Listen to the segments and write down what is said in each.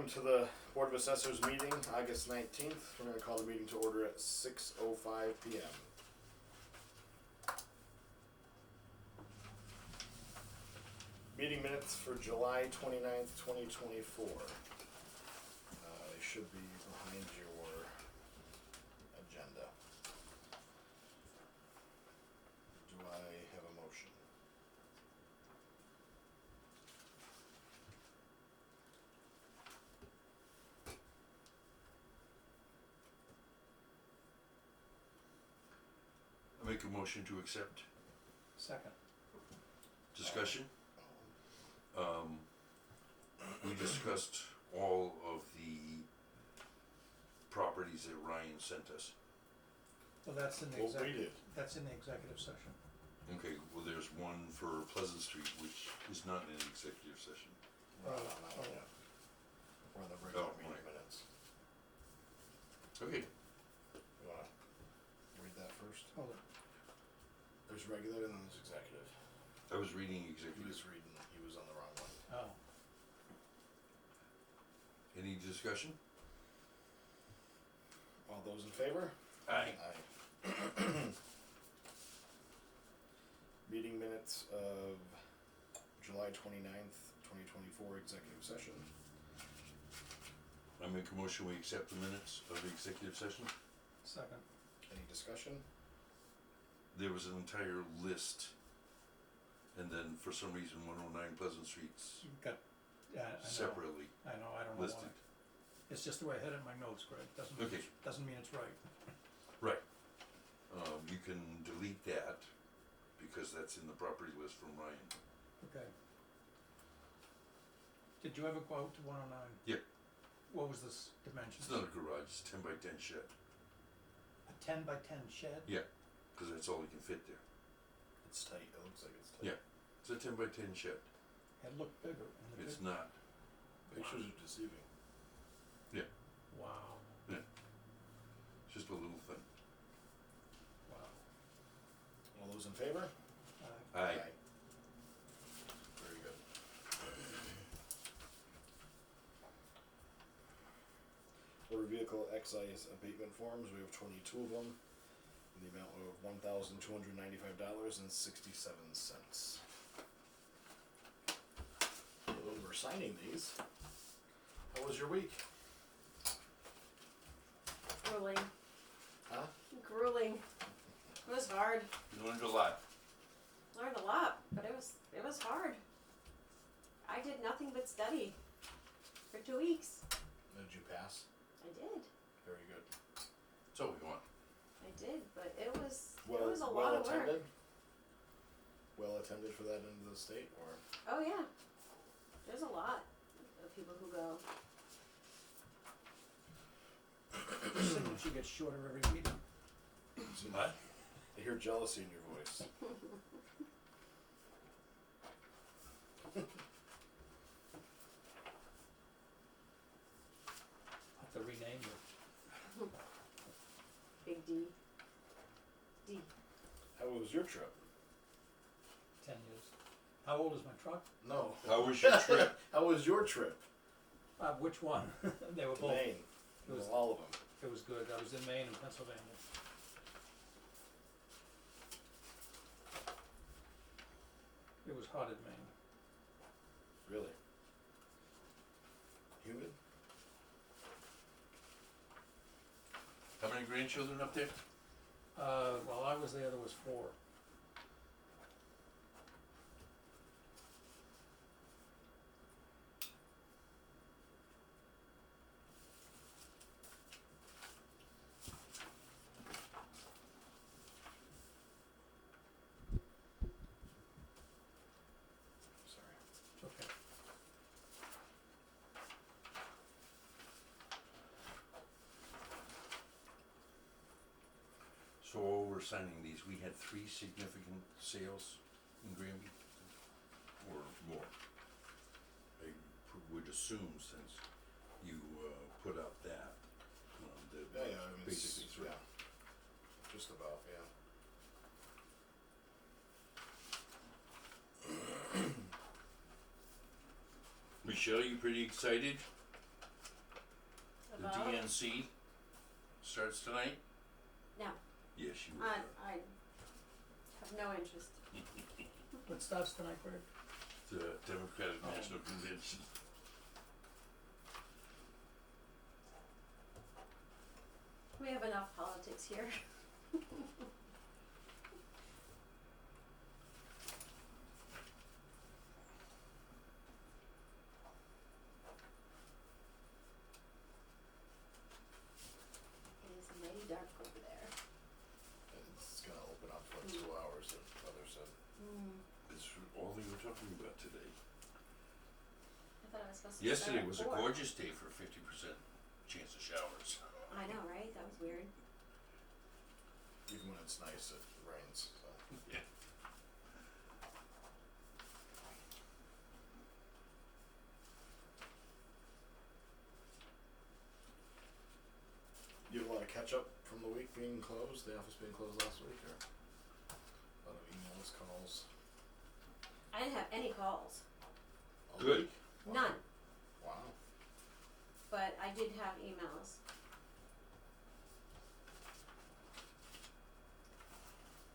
Welcome to the Board of Assessors meeting, August 19th. We're going to call the meeting to order at 6:05 p.m. Meeting minutes for July 29th, 2024. They should be behind your agenda. Do I have a motion? I make a motion to accept. Second. Discussion? We discussed all of the properties that Ryan sent us. Well, that's in the Well, we did. That's in the executive session. Okay, well, there's one for Pleasant Street, which is not in an executive session. We're not on that one yet. We're on the regular meeting right. minutes. Okay, You want to read that first? Hold it. There's regular and then there's executive. I was reading He executive. was reading, he was on the wrong one. Oh, Any discussion? All those in favor? Aye. Aye. Meeting minutes of July 29th, 2024, executive session. I make a motion we accept the minutes of the executive session. second. Any discussion? There was an entire list, and then for some reason 109 Pleasant Street's You've got, yeah, I know. separately I know, I don't know listed. why. It's just the way I had it in my notes, Greg. Okay. Doesn't mean it's right. Right. You can delete that because that's in the property list from Ryan. Okay. Did you ever go out to 109? Yeah. What was this dimension? It's not a garage, it's 10 by 10 shed. A 10 by 10 shed? Yeah, because that's all you can fit there. It's tight. It looks like it's tight. Yeah, it's a 10 by 10 shed. It looked bigger. In the It's pic- not. Pictures are deceiving. Yeah, Wow. yeah. It's just a little thing. Wow. All those in favor? Aye. Very good. Motor vehicle excise abatement forms, we have 22 of them, in the amount of $1,295.67. When we're signing these, how was your week? Grueling. Huh? Grueling. It was hard. You learned a lot. Learned a lot, but it was hard. I did nothing but study for 2 weeks. Did you pass? I did. Very good. That's all we want. I did, but it was a Well lot of attended? work. Well attended for that end of the state, or? Oh yeah. There's a lot of people who go. Your signature gets shorter every meeting. What? I hear jealousy in your voice. I'll have to rename you. Big D. D. How was your trip? 10 years. How old is my truck? No. How was your trip? How was your trip Which one? They were to both. Maine? It was- Well, all of them. It was good. I was in Maine and Pennsylvania. It was hot in Maine. Really? Humid? How many grandchildren up there? While I was there was 4. Sorry. It's okay. So while we're signing these, we had 3 significant sales in Granby, or more. I would assume since you put out that, that Yeah, I mean, basically 3. yeah. Just about, yeah. Michelle, you pretty excited? The Well- DNC starts tonight? No, Yes, you will. I have no interest. What starts tonight, Greg? The Democratic National Convention. We have enough politics here. It is mighty dark over there. It's gonna open up for 2 hours, the weather said. It's all we were talking about today. I thought I was supposed to Yesterday start at was a 4. gorgeous day for 50% chance of showers. I know, right? That was weird. Even when it's nice, it rains, so. Yeah. You wanna catch up from the week being closed, the office being closed last week, or? A lot of emails, calls. I didn't have any calls. All Good. week? Wow. None. Wow. But I did have emails.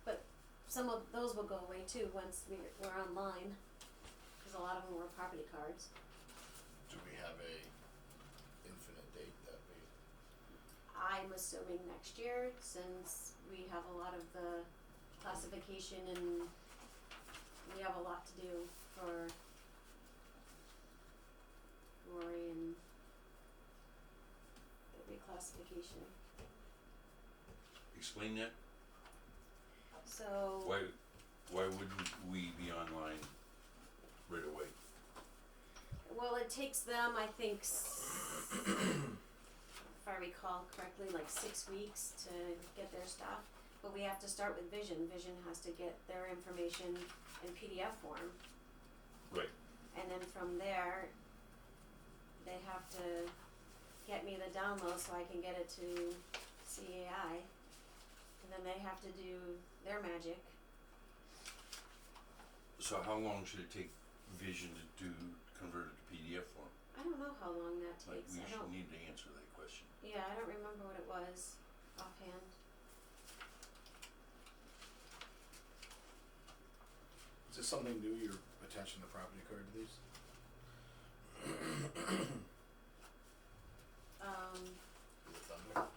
But some of those will go away too once we're online, because a lot of them were property cards. Do we have a infinite date that we, I'm assuming next year, since we have a lot of the classification and we have a lot to do for Rory and the reclassification. Explain that. So. Why wouldn't we be online right away? Well, it takes them, I think, if I recall correctly, like 6 weeks to get their stuff. But we have to start with Vision. Vision has to get their information in PDF form. Right. And then from there, they have to get me the download so I can get it to CAI. And then they have to do their magic. So how long should it take Vision to convert it to PDF form? I don't know how long that Like, takes. we I should don't. need to answer that question. Yeah, I don't remember what it was offhand. is this something new you're attaching the property card to these? Is it Thunder?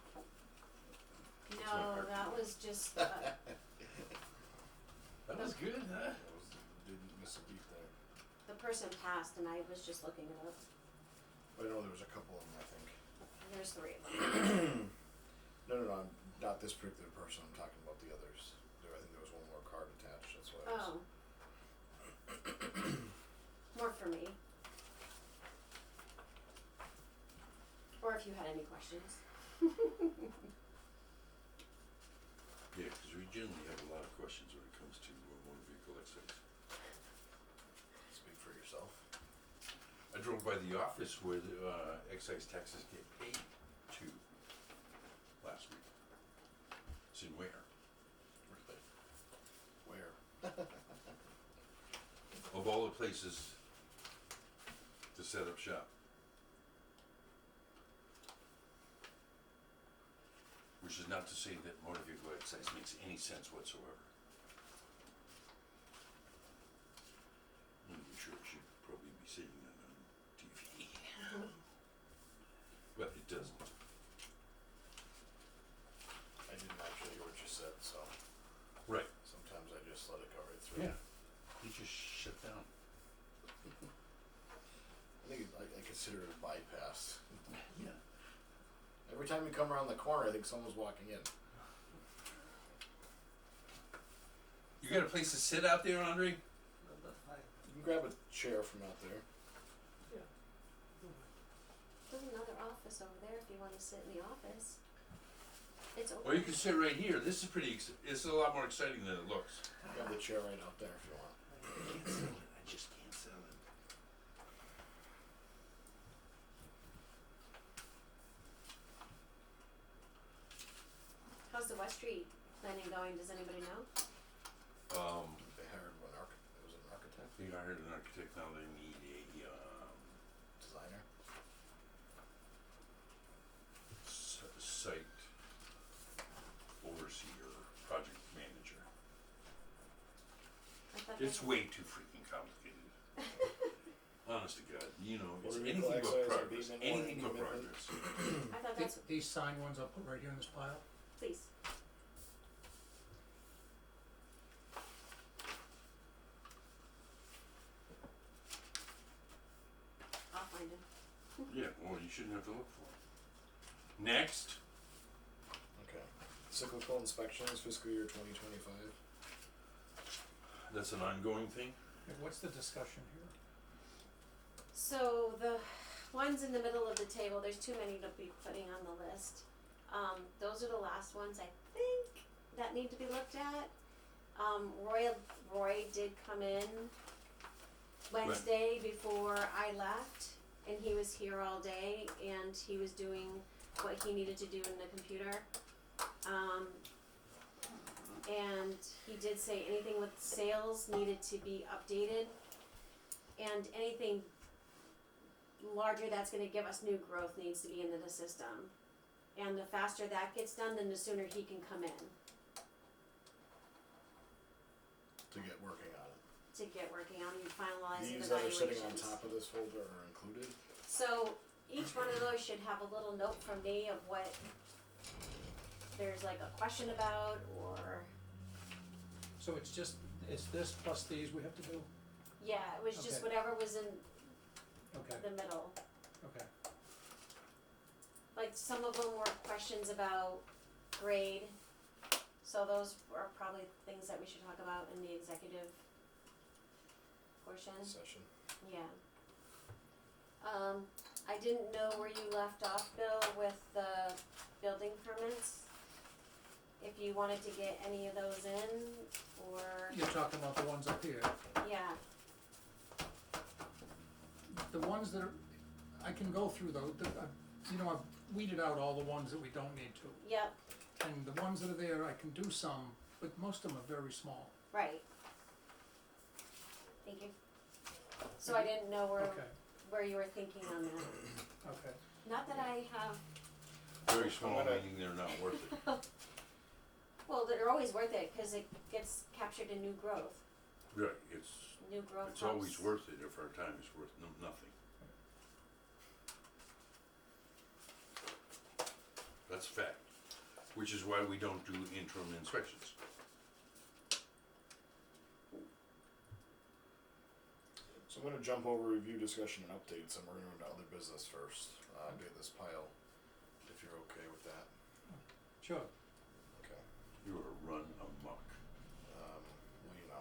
No, that was just, That was good, huh? Didn't miss a beat there. the person passed and I was just looking it up. I know there was a couple of them, I think. There's 3 of them. No, not this particular person, I'm talking about the others. I think there was one more card attached, that's why I was. Oh. More for me. Or if you had any questions. Yeah, because we generally have a lot of questions when it comes to motor vehicle excise. Speak for yourself. I drove by the office where the excise taxes get paid to last week. It's in Ware. Really? Where? Of all the places to set up shop. Which is not to say that motor vehicle excise makes any sense whatsoever. I'm sure it should probably be saying that on TV. But it doesn't. I didn't actually hear what you said, so Right. sometimes I just let it go right through. Yeah. He just shut down. I think I consider it a bypass. Yeah. Every time you come around the corner, I think someone's walking in. You got a place to sit out there, Andre? You can grab a chair from out there. There's another office over there if you want to sit in the office. It's open. Or you can sit right here. This is it's a lot more exciting than it looks. Grab the chair right out there if you want. I just can't sell it. How's the West Street planning going? Does anybody know? They hired it was an architect, They hired an architect, now they need a, designer. site overseer, project manager. I thought It's that- way too freaking complicated. Honest to God, you know, it's Or anything equal but access or progress, being anything but commitment. progress. I thought that's, These signed ones I'll put right here in this pile. please. I'll find him. Yeah, well, you shouldn't have to look for it. Next, Okay. Cyclical inspections, fiscal year 2025. that's an ongoing thing. Okay, what's the discussion here? So the ones in the middle of the table, there's too many to be putting on the list. Those are the last ones I think that need to be looked at. Roy did come in Wednesday before I left, and he was here all day, and he was doing what he needed to do in the computer. And he did say anything with sales needed to be updated, and anything larger that's gonna give us new growth needs to be into the system. And the faster that gets done, then the sooner he can come in To get working on it. to get working on and finalizing These the that are sitting on valuations. top of this folder are included. So each one of those should have a little note from me of what there's like a question about, or, So it's this plus these we have to do? yeah, it was just Okay. whatever was in Okay, the middle. okay. Like some of them were questions about grade, so those are probably things that we should talk about in the executive portion. Session. Yeah. I didn't know where you left off, Bill, with the building permits. If you wanted to get any of those in, or, You're talking about the ones up here. yeah, The ones that are, I can go through those, I've weeded out all the ones that we don't need to. yep, And the ones that are there, I can do some, but most of them are very small. right. Thank you. So I didn't know Okay, where you were thinking on that. okay. Not that I have, Very small, I'm gonna- meaning they're not worth it. well, they're always worth it, cause it gets captured in new growth. Right, it's New growth it's always helps. worth it if our time is worth nothing. That's a fact, which is why we don't do interim inspections. So I'm gonna jump over review, discussion, and updates, and we're gonna go into other business first. Get this pile, if you're okay with that. Sure. Okay. You are run amok. Well, you know,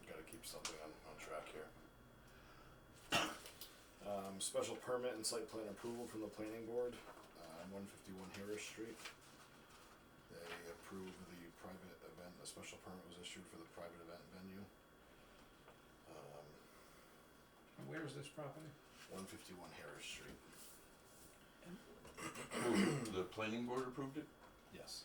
gotta keep something on track here. Special permit and site plan approval from the planning board, 151 Harris Street. They approved the private event, a special permit was issued for the private event venue. And where is this property? 151 Harris Street. The planning board approved it? Yes.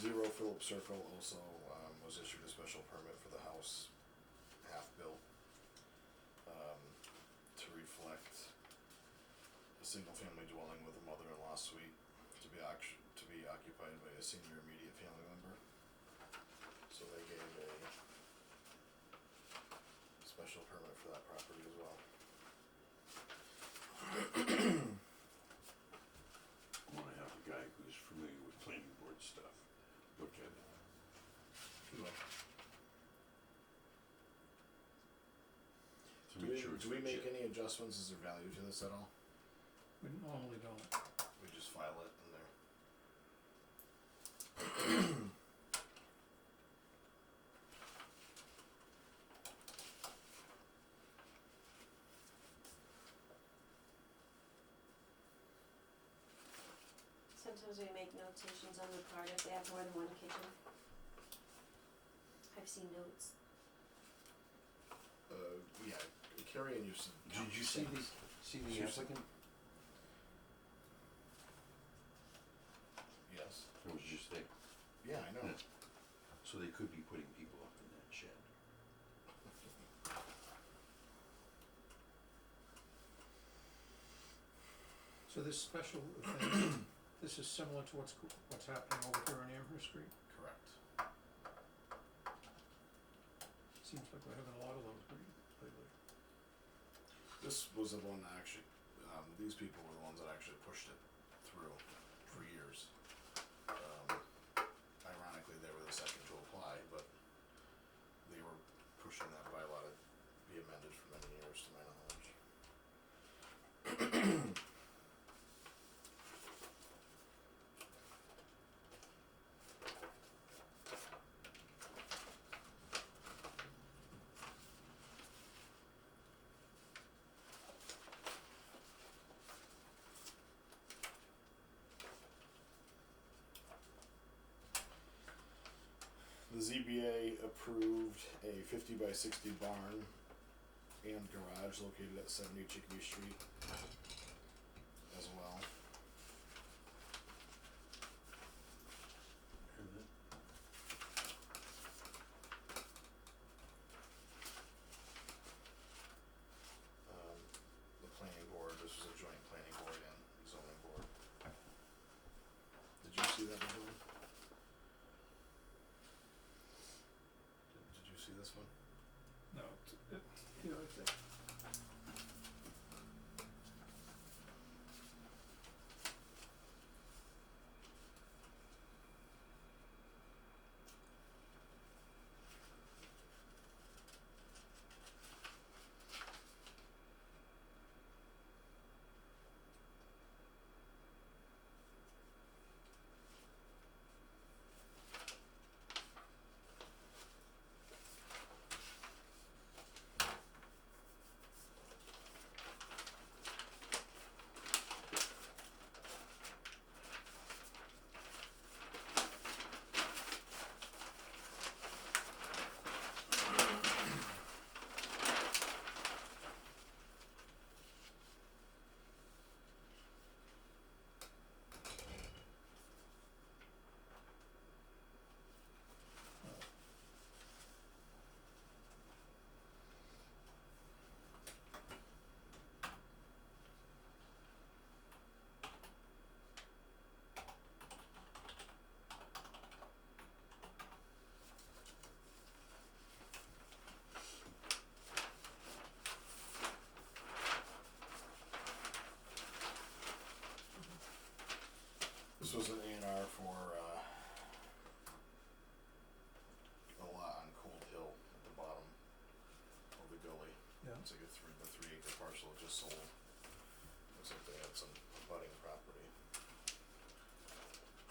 Zero Phillips Circle also was issued a special permit for the house half built to reflect a single family dwelling with a mother-in-law suite to be occupied by a senior immediate family member. So they gave a special permit for that property as well. I wanna have a guy who's familiar with planning board stuff look at it. To Do make we, sure it's do we make legit. any adjustments? Is there value to this at all? We normally don't. We just file it in there. Sometimes we make notations on the card if they have more than one kitchen. I've seen notes. Yeah, Carrie and you said. Did you see the She was- applicant? Yes. It was just there. Yeah, I know. Yeah. So they could be putting people up in that shed. for this special thing, this is similar to what's happening over here on Amherst Street. Correct. Seems like we're having a lot of those lately. This was the one that actually, these people were the ones that actually pushed it through for years. Ironically, they were the second to apply, but they were pushing that bylaw to be amended for many years, to my knowledge. The ZBA approved a 50 by 60 barn and garage located at 70 Chickadee Street as well. The planning board, this was a joint planning board and zoning board. Did you see that before? Did you see this one? No, you know, it's, This was an A&R for a lot on Cold Hill at the bottom of the gully. yeah. It's like the 3 acre parcel just sold. Looks like they had some abutting property.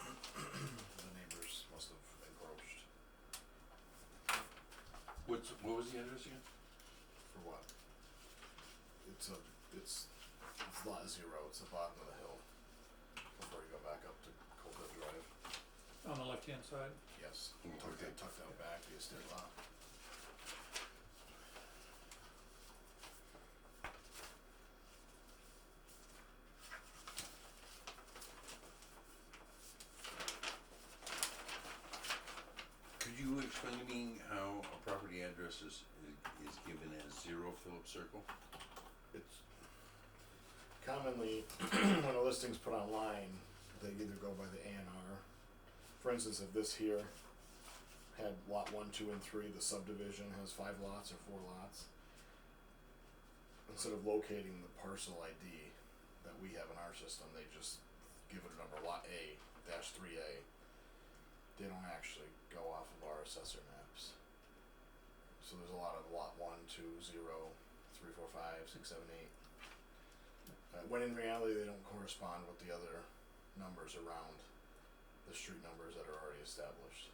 The neighbors must have encroached. What was the address again? For what? It's lot 0, it's the bottom of the hill. Before you go back up to Cold Hill Drive. On the left-hand side. Yes, Okay. tucked out back, the estate lot. Could you explain to me how a property address is given as 0 Phillips Circle? It's commonly, when a listing's put online, they either go by the A&R. For instance, if this here had lot 1, 2, and 3, the subdivision has 5 lots or 4 lots. Instead of locating the parcel ID that we have in our system, they just give it a number, lot A, dash 3A. They don't actually go off of our assessor maps. So there's a lot of lot 1, 2, 0, 3, 4, 5, 6, 7, 8. When in reality they don't correspond with the other numbers around the street numbers that are already established.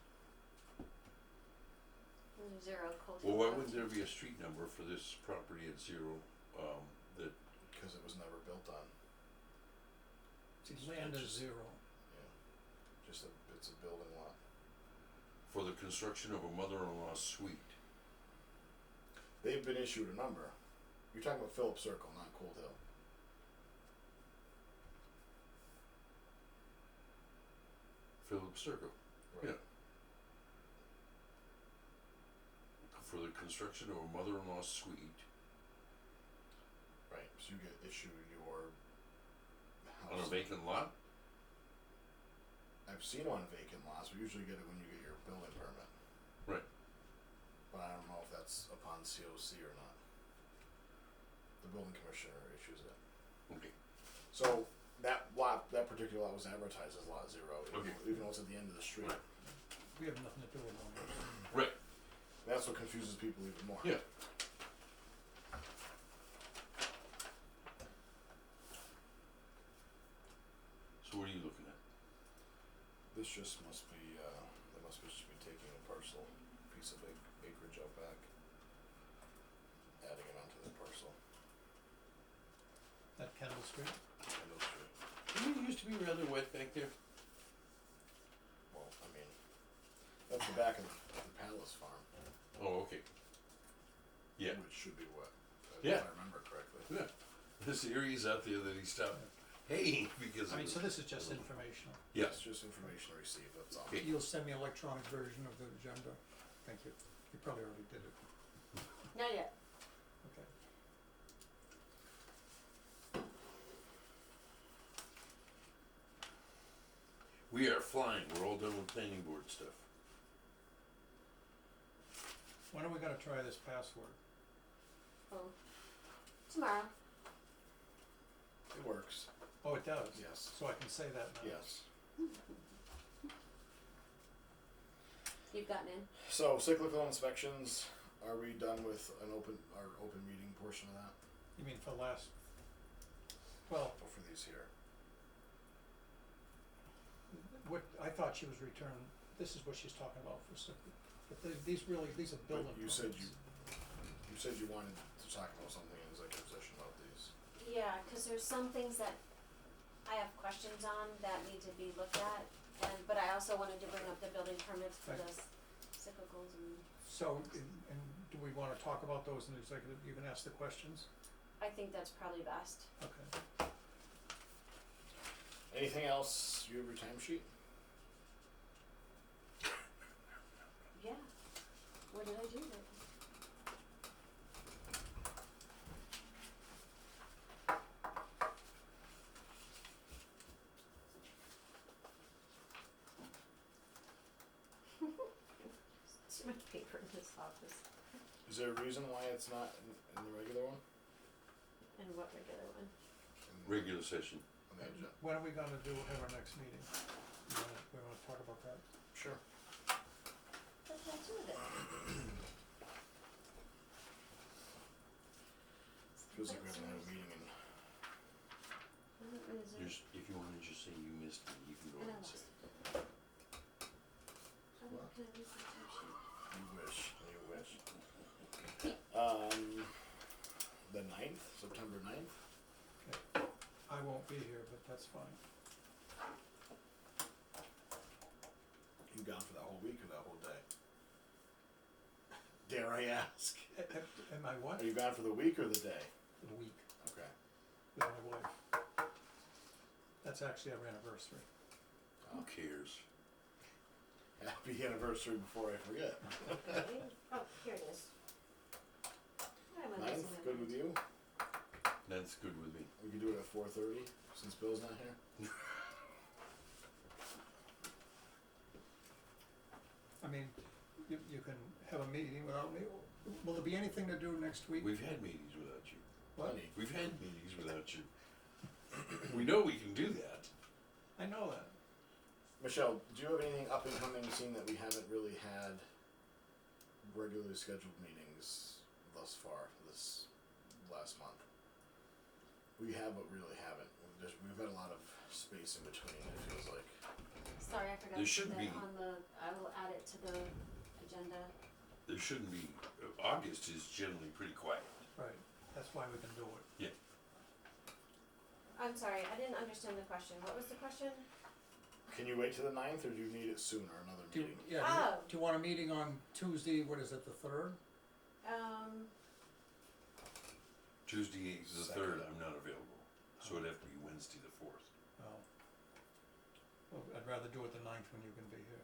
0 Cold Hill. Well, why wouldn't there be a street number for this property at 0, that, Because it was never built on. See, land is 0. Yeah. It's a building lot. for the construction of a mother-in-law suite? They've been issued a number. You're talking about Phillips Circle, not Cold Hill. Phillips Circle, Right. yeah. For the construction of a mother-in-law suite. Right, so you get issued your On a house. vacant lot? I've seen on vacant lots, we usually get it when you get your building permit. Right. But I don't know if that's upon COC or not. The building commissioner issues it. Okay. So, that lot, that particular lot was advertised as lot 0, Okay. even though it's at the end of the street. Right. We have nothing to do with one. Right. That's what confuses people even more. Yeah. So what are you looking at? This just must be, they must just be taking a parcel, piece of acreage out back, adding it onto the parcel. That Kendall Street? Kendall Street. Didn't it used to be rather wet back there? Well, I mean, that's the back of the Palace Farm, Oh, okay. Yeah. which should be what, Yeah. if I remember correctly. Yeah. This area's out there that he stopped. Hey, because I mean, of so this is just informational. yeah. It's just information received, that's all. Okay. You'll send me an electronic version of the agenda? Thank you. You probably already did it. Not yet. Okay. We are flying. We're all done with planning board stuff. When are we gonna try this password? Oh. Tomorrow. It works, Oh, it does? yes, So I can say that now? yes. You've gotten in. So cyclical inspections, are we done with our open meeting portion of that, You mean for last, well, or for these here? what, I thought she was returning, this is what she's talking about for simple. But these are building But you permits. you said you wanted to talk about something in executive session about these. Yeah, cause there's some things that I have questions on that need to be looked at, but I also wanted to bring up the building permits for Right. the cyclicals and So, and do we wanna talk about those in executive, you can ask the questions? I think that's probably best. Okay. Anything else, you have your timesheet? Yeah. What did I do there? Too much paper in this office. Is there a reason why it's not in the regular one? And what regular one? Regular session. On the agenda? When are we gonna have our next meeting? We wanna talk about that? Sure. What did I do with it? Feels like we haven't had a meeting in, When is it? Just, if you wanna just say you missed it, you can go And I ahead and lost say. it. What? Can I lose my timesheet? you wish. The 9th, September 9th? Okay. I won't be here, but that's fine. You gone for that whole week or that whole day? Dare I ask? Am I what? Are you gone for the week or the day? For the week Okay. with my wife. That's actually our anniversary. Who cares? Happy anniversary before I forget. Okay. Oh, here it is. Why am I 9th, missing good it? with you? That's good with me. We could do it at 4:30 since Bill's not here. I mean, you can have a meeting without me. Will there be anything to do next week? We've had meetings without you. What? Plenty. We've had meetings without you. We know we can do that. I know that. Michelle, do you have anything up and coming, seeing that we haven't really had regularly scheduled meetings thus far, this last month? We have, but really haven't. We've had a lot of space in between, it feels like. Sorry, I forgot There to should put be. that on the, I will add it to the agenda. There shouldn't be, August is generally pretty quiet. Right. That's why we can do it. Yeah. I'm sorry, I didn't understand the question. What was the question? Can you wait till the 9th, or do you need it sooner, another Do you, meeting? yeah, Oh. do you want a meeting on Tuesday, what is it, the 3rd? Tuesday is the Second. 3rd, I'm not available. So it'd have to be Wednesday the 4th. Oh. Well, I'd rather do it the 9th when you can be here.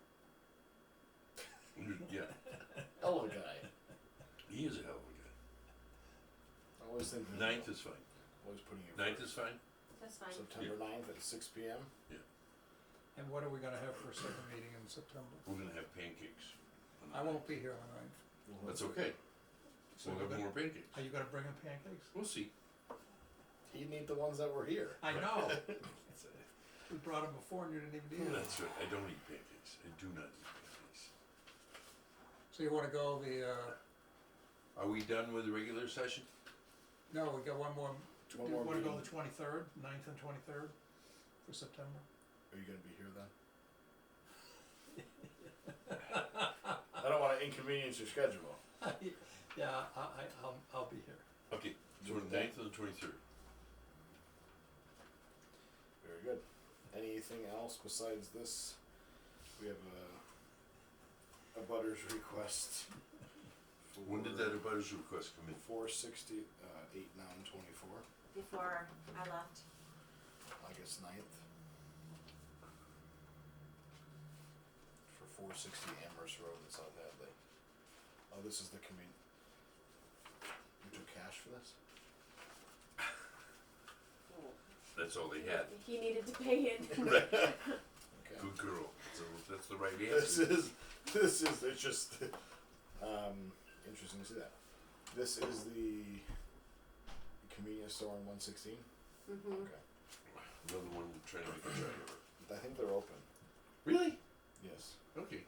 Yeah, Hell of a guy. he is a hell of a guy. I always think that. 9th is fine. Always putting you 9th first. is fine? That's fine. September 9th at 6 p.m. And what are we gonna have for a second meeting in September? We're gonna have pancakes. on the I won't ninth. be here on the ninth. That's okay, So we'll we're have gonna- more pancakes. Are you gonna bring in pancakes? We'll see. He'd need the ones that were here. I know. We brought them before and you didn't even eat them. That's right, I don't eat pancakes, I do not eat pancakes. So you wanna go Are we done with the regular session? no, we got one more, do One you more wanna go meeting. the 23rd, 9th and 23rd for September? Are you gonna be here then? I don't wanna inconvenience your schedule. Yeah, I'll be here. Okay, so the 9th and the 23rd. Very good. Anything else besides this? We have a butters request. When did that abutters request come in? 460, 8/9/24, Before I left. August 9th. For 460 Amherst Road in South Hadley. Oh, this is the you took cash for this? That's all they had. He needed to pay it. Okay. Good girl, so that's the right This answer. is, it's just, interesting to see that. This is the convenience store on 116? Mm-hmm. Okay. Another one trying to make a try of it. I think they're open, Really? yes. Okay.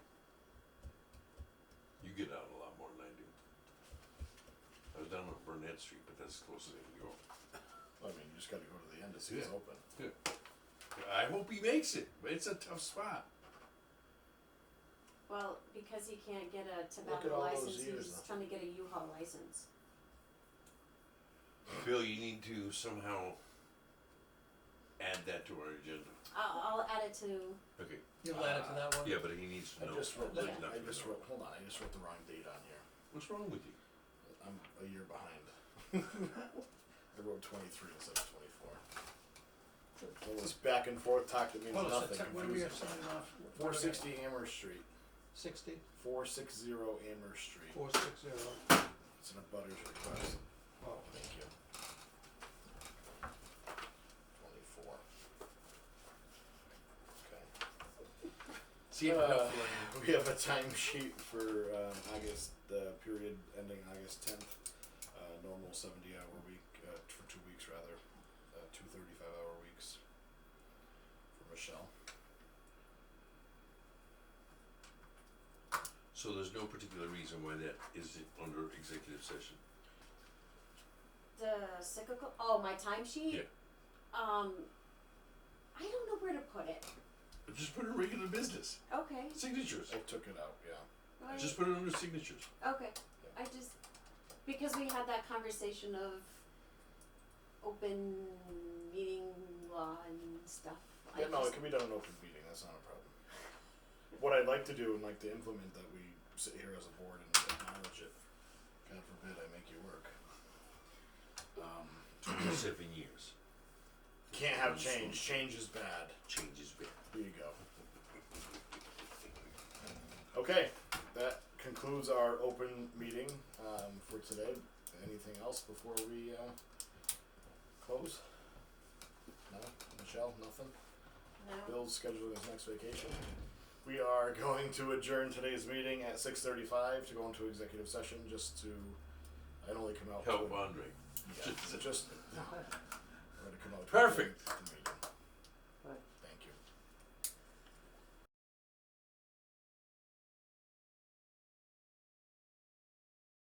You get out a lot more than I do. I was down on Burnett Street, but that's as close as I can go. I mean, you just gotta go to the end to see it's Yeah. open. I hope he makes it, but it's a tough spot. Well, because he can't get a Look at tobacco all those license, years, he's though. trying to get a U-Haul license. Phil, you need to somehow add that to our agenda. I'll add it to, Okay. You'll add it to that one? Yeah, but he needs to I know. just wrote, He's Yeah. not I gonna just know. wrote, hold on, I just wrote the wrong date on here. What's wrong with you? I'm a year behind. I wrote 23 instead of 24. All this back and forth talk that means Well, nothing. what do we have Confusing. signing off? 460 Amherst Street. 60, 460 Amherst Street. 460, It's an abutters request. oh, Thank you. 24. Okay. See if We have a timesheet for August, the period ending August 10th. Normal 70-hour week, for 2 weeks rather. 2 35-hour weeks for Michelle. So there's no particular reason why that is under executive session. the cyclical, my timesheet? Yeah. I don't know where to put it. But just put it in regular business. Okay. Signatures. I took it out, yeah. Alright. Just put it under signatures. Okay, I just, because we had that conversation of open meeting law and stuff. Yeah, no, it can be done in open meeting, that's not a problem. What I'd like to do and like to implement that we sit here as a board and acknowledge it, God forbid I make you work. 7 years. Can't have change, change is bad. Change is bad. Here you go. Okay, that concludes our open meeting for today. Anything else before we close? No? Michelle, nothing? No? Bill's scheduling his next vacation. We are going to adjourn today's meeting at 6:35 to go into executive session just to, I'd only come out Help to, Andre. yeah, just, we're gonna come out to Perfect.